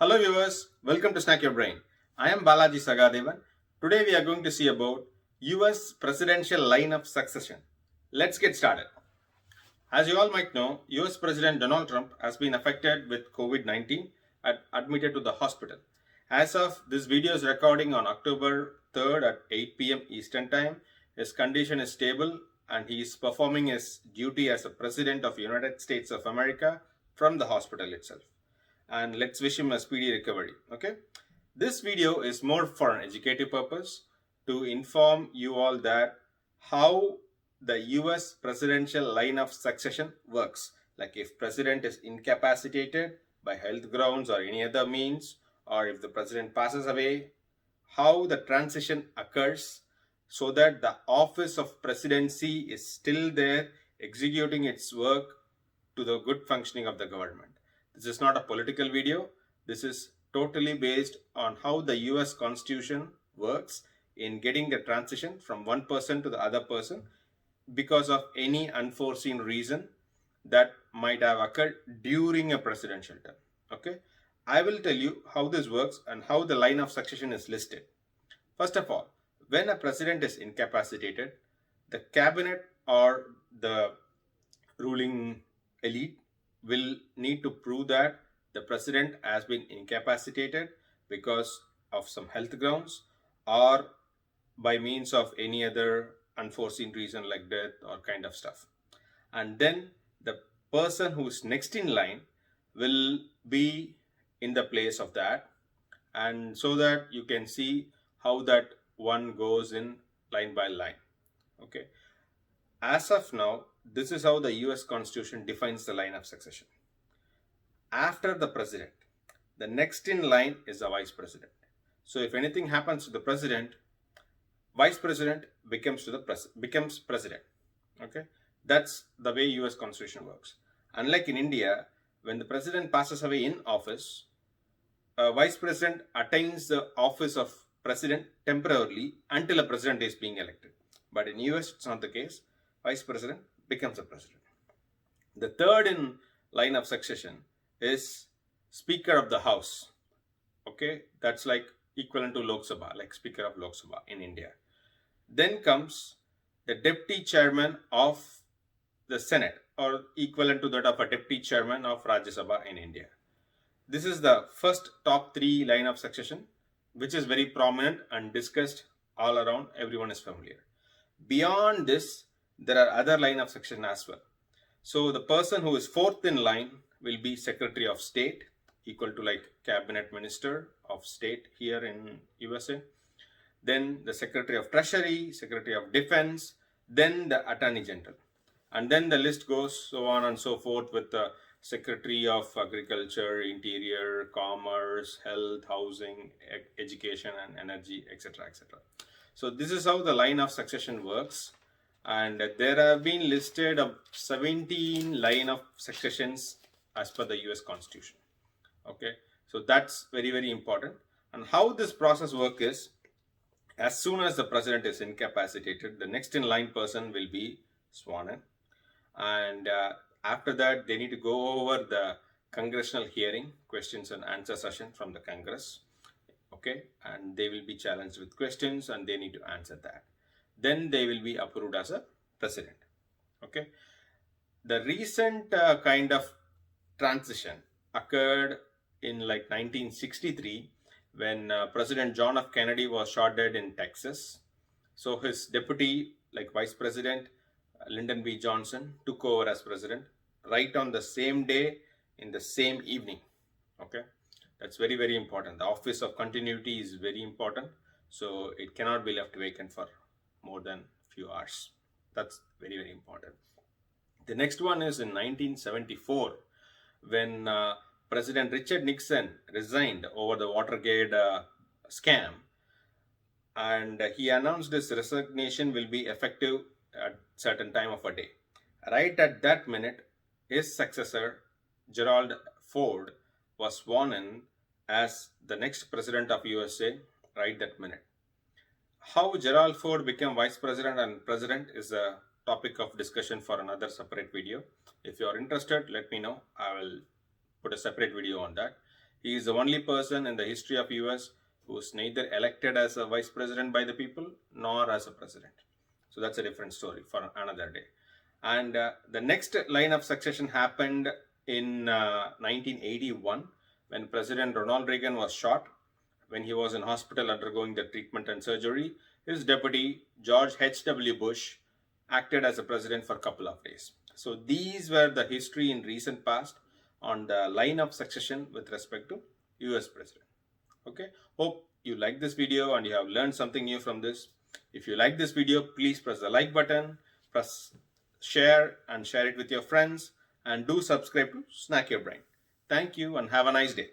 Hello viewers, welcome to Snack Your Brain. I am Balaji Sagadevan. Today we are going to see about US presidential line of succession. Let's get started. As you all might know, US President Donald Trump has been affected with COVID-19 and admitted to the hospital. As of this video's recording on October 3rd at 8 p.m. Eastern Time, his condition is stable and he is performing his duty as a President of the United States of America from the hospital itself. And let's wish him a speedy recovery. Okay, this video is more for an educative purpose to inform you all that how the US presidential line of succession works. Like if president is incapacitated by health grounds or any other means, or if the president passes away, how the transition occurs so that the office of presidency is still there executing its work to the good functioning of the government. This is not a political video. This is totally based on how the US Constitution works in getting the transition from one person to the other person because of any unforeseen reason that might have occurred during a presidential term. Okay, I will tell you how this works and how the line of succession is listed. First of all, when a president is incapacitated, the cabinet or the ruling elite will need to prove that the president has been incapacitated because of some health grounds or by means of any other unforeseen reason like death or kind of stuff. And then the person who's next in line will be in the place of that, and so that you can see how that one goes in line by line. Okay, as of now, this is how the US Constitution defines the line of succession. After the president, the next in line is the vice president. So if anything happens to the president, vice president becomes president. Okay, that's the way US Constitution works. Unlike in India, when the president passes away in office, a vice president attains the office of president temporarily until a president is being elected. But in US, it's not the case. Vice president becomes a president. The third in line of succession is Speaker of the House. Okay, that's like equivalent to Lok Sabha, like Speaker of Lok Sabha in India. Then comes the Deputy Chairman of the Senate, or equivalent to that of a Deputy Chairman of Rajya Sabha in India. This is the first top three line of succession, which is very prominent and discussed all around. Everyone is familiar. Beyond this, there are other line of succession as well. So the person who is fourth in line will be Secretary of State, equal to like Cabinet Minister of State here in USA. Then the Secretary of Treasury, Secretary of Defense, then the Attorney General. And then the list goes so on and so forth with the Secretary of Agriculture, Interior, Commerce, Health, Housing, Education and Energy, etc. etc. So this is how the line of succession works. And there have been listed 17 line of successions as per the US Constitution. Okay, so that's very, very important. And how this process works is, as soon as the president is incapacitated, the next in line person will be sworn in. And after that, they need to go over the congressional hearing, questions and answer session from the Congress. Okay, and they will be challenged with questions and they need to answer that. Then they will be approved as a president. Okay, the recent kind of transition occurred in like 1963 when President John F. Kennedy was shot dead in Texas. So his deputy, like Vice President Lyndon B. Johnson, took over as president right on the same day in the same evening. Okay, that's very, very important. The office of continuity is very important, so it cannot be left vacant for more than a few hours. That's very, very important. The next one is in 1974 when President Richard Nixon resigned over the Watergate scam, and he announced his resignation will be effective at certain time of a day. Right at that minute, his successor Gerald Ford was sworn in as the next president of USA right that minute. How Gerald Ford became vice president and president is a topic of discussion for another separate video. If you are interested, let me know. I will put a separate video on that. He is the only person in the history of US who is neither elected as a vice president by the people nor as a president. So that's a different story for another day. And the next line of succession happened in 1981 when President Ronald Reagan was shot. When he was in hospital undergoing the treatment and surgery, his deputy, George H.W. Bush, acted as a president for a couple of days. So these were the history in recent past on the line of succession with respect to US president. Okay, hope you like this video and you have learned something new from this. If you like this video, please press the like button, press share and share it with your friends, and do subscribe to Snack Your Brain. Thank you and have a nice day.